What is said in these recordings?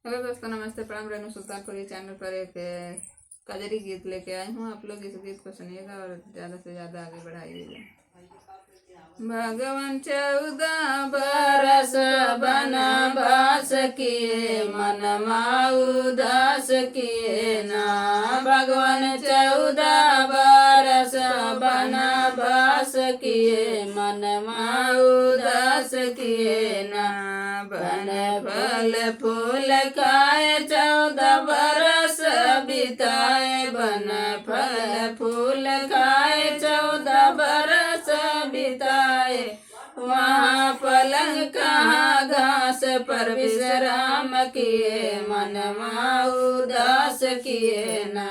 Hello दोस्तों, नमस्ते। प्रणाम। रेणु सुल्तानपुरी चैनल पर एक कजरी गीत लेके आई हूँ। आप लोग इस गीत को सुनिएगा और ज़्यादा से ज़्यादा आगे बढ़ाइएगा। भगवान 14 बरस बनवास किए, मनमा उदास किए ना। भगवान 14 बरस बनवास किए, मनमा उदास किए ना। बन फल फूल खाए 14 बरस बिताए, बन फल फूल खाए 14 बरस बिताए। वहाँ पलंग कहाँ घास पर विश्राम किए, मनमा उदास किए ना।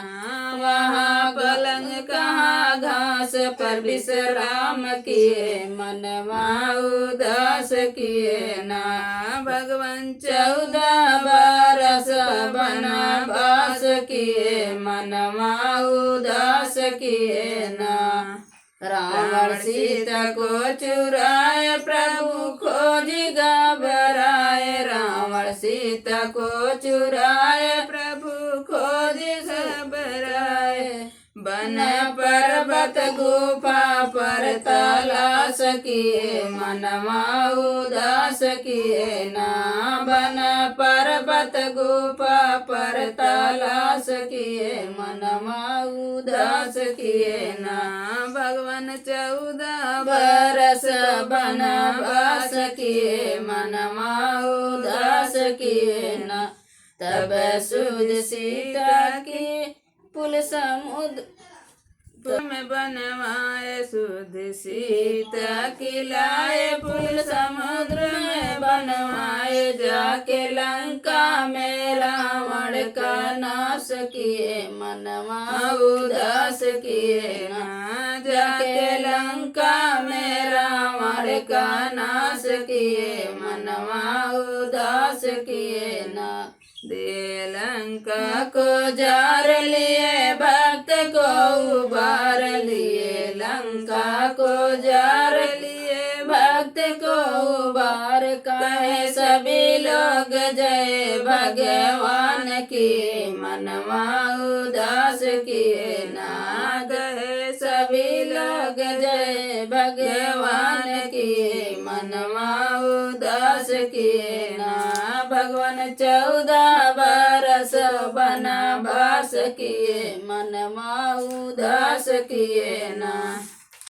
वहाँ पलंग कहाँ घास पर विश्राम किए, मनमा उदास किए ना। भगवान 14 बरस बनवास किए, मनमा उदास किए ना। रावण सीता को चुराए, प्रभु खोज घबराए। रावण सीता को चुराए, प्रभु खोज घबराए। बन पर्वत गुफा पर तलाश किए, मनमा उदास किए ना। बन पर्वत गुफा पर तलाश किए, मनमा उदास किए ना। भगवान 14 बरस बनवास किए, मनमा उदास किए ना। तब सूझ सीता की पुल समुद्र में बनवाए, सुध सीता की लाए पुल समुद्र में बनवाए। जाके लंका में रावण का नाश किए, मनमा उदास किए ना। जाके लंका में रावण का नाश किए, मनमा उदास किए ना। दे लंका को जार लिए, भक्त को उबार लिए। लंका को जार लिए, भक्त को उबार। कहे सभी लोग जय भगवान की, मनमा उदास किए ना। कहे सभी लोग जय भगवान की, मनमा उदास किए ना। भगवान 14 बरस बनवास किए, मनमा उदास किए ना।